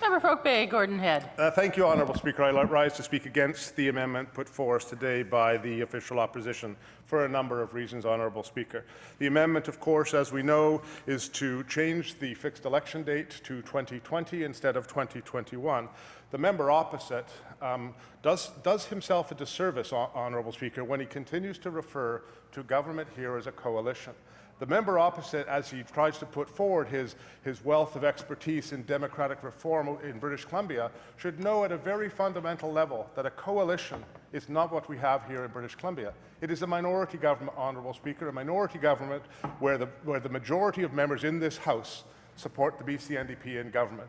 Member for Oak Bay, Gordon Head. Thank you, Honourable Speaker. I rise to speak against the amendment put forward today by the official opposition for a number of reasons, Honourable Speaker. The amendment, of course, as we know, is to change the fixed election date to 2020 instead of 2021. The member opposite does himself a disservice, Honourable Speaker, when he continues to refer to government here as a coalition. The member opposite, as he tries to put forward his wealth of expertise in democratic reform in British Columbia, should know at a very fundamental level that a coalition is not what we have here in British Columbia. It is a minority government, Honourable Speaker, a minority government where the majority of members in this House support the BC NDP in government.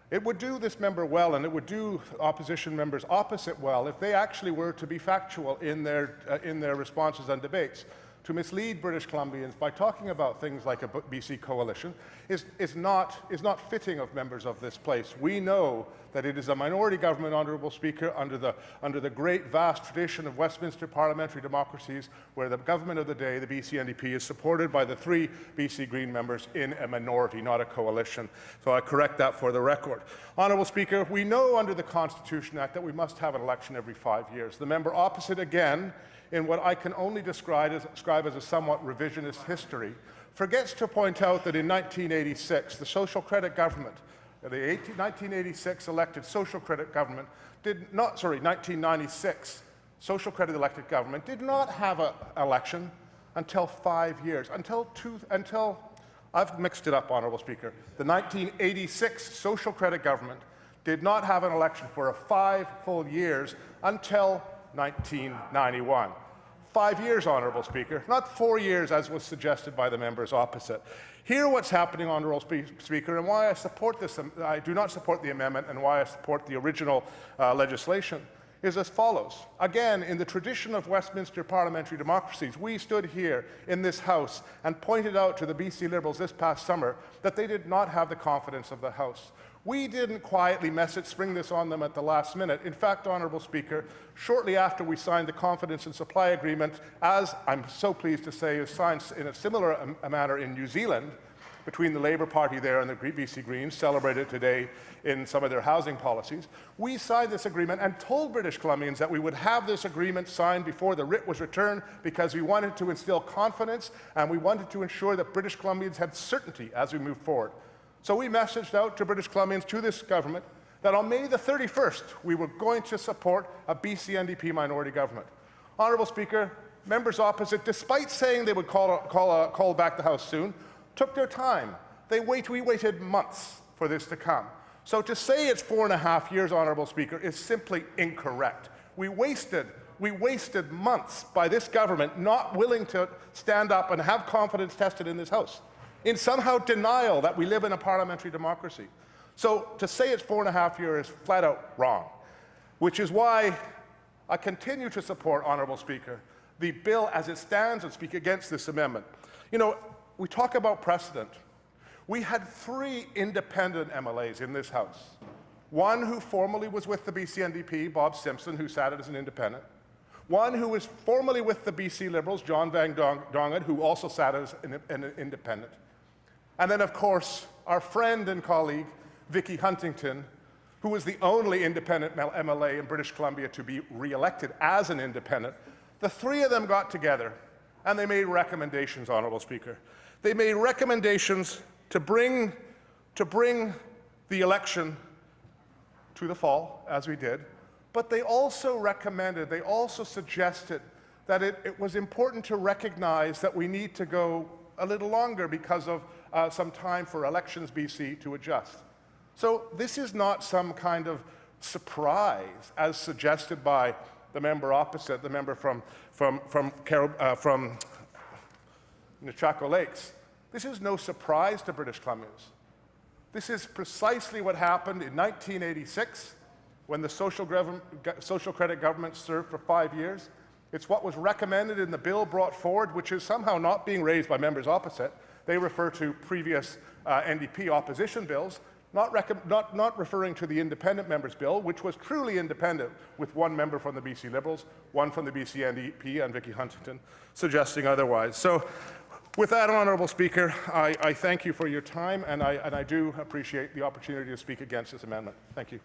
It would do this member well, and it would do opposition members opposite well, if they actually were to be factual in their responses and debates. To mislead British Columbians by talking about things like a BC coalition is not fitting of members of this place. We know that it is a minority government, Honourable Speaker, under the great vast tradition of Westminster parliamentary democracies, where the government of the day, the BC NDP, is supported by the 3 BC Green members in a minority, not a coalition. So I correct that for the record. Honourable Speaker, we know under the Constitution Act that we must have an election every 5 years. The member opposite, again, in what I can only describe as a somewhat revisionist history, forgets to point out that in 1986, the Social Credit Government, the 1986 elected Social Credit Government, 1996 Social Credit elected government did not have an election until 5 years, until I've mixed it up, Honourable Speaker. The 1986 Social Credit Government did not have an election for 5 full years until 1991. 5 years, Honourable Speaker, not 4 years as was suggested by the members opposite. Hear what's happening, Honourable Speaker, and why I support this. I do not support the amendment, and why I support the original legislation is as follows. Again, in the tradition of Westminster parliamentary democracies, we stood here in this House and pointed out to the BC Liberals this past summer that they did not have the confidence of the House. We didn't quietly spring this on them at the last minute. In fact, Honourable Speaker, shortly after we signed the confidence and supply agreement, as I'm so pleased to say is signed in a similar manner in New Zealand, between the Labour Party there and the BC Greens, celebrated today in some of their housing policies, we signed this agreement and told British Columbians that we would have this agreement signed before the writ was returned, because we wanted to instill confidence and we wanted to ensure that British Columbians had certainty as we move forward. So we messaged out to British Columbians, to this government, that on May the 31st, we were going to support a BC NDP minority government. Honourable Speaker, members opposite, despite saying they would call back the House soon, took their time. We waited months for this to come. So to say it's 4.5 years, Honourable Speaker, is simply incorrect. We wasted months by this government not willing to stand up and have confidence tested in this House, in somehow denial that we live in a parliamentary democracy. So to say it's 4.5 years is flat out wrong, which is why I continue to support, Honourable Speaker, the bill as it stands and speak against this amendment. You know, we talk about precedent. We had 3 independent MLAs in this House. One who formerly was with the BC NDP, Bob Simpson, who sat as an independent. One who was formerly with the BC Liberals, John Van Dongen, who also sat as an independent. And then, of course, our friend and colleague, Vicky Huntington, who was the only independent MLA in British Columbia to be re-elected as an independent. The 3 of them got together and they made recommendations, Honourable Speaker. They made recommendations to bring the election to the fall, as we did, but they also suggested that it was important to recognize that we need to go a little longer because of some time for Elections BC to adjust. So this is not some kind of surprise, as suggested by the member opposite, the member from Nechako Lakes. This is no surprise to British Columbians. This is precisely what happened in 1986 when the Social Credit Government served for 5 years. It's what was recommended in the bill brought forward, which is somehow not being raised by members opposite. They refer to previous NDP opposition bills, not referring to the independent members' bill, which was truly independent, with 1 member from the BC Liberals, 1 from the BC NDP, and Vicky Huntington suggesting otherwise. So With that, Honourable Speaker, I thank you for your time, and I do appreciate the opportunity to speak against this amendment. Thank you.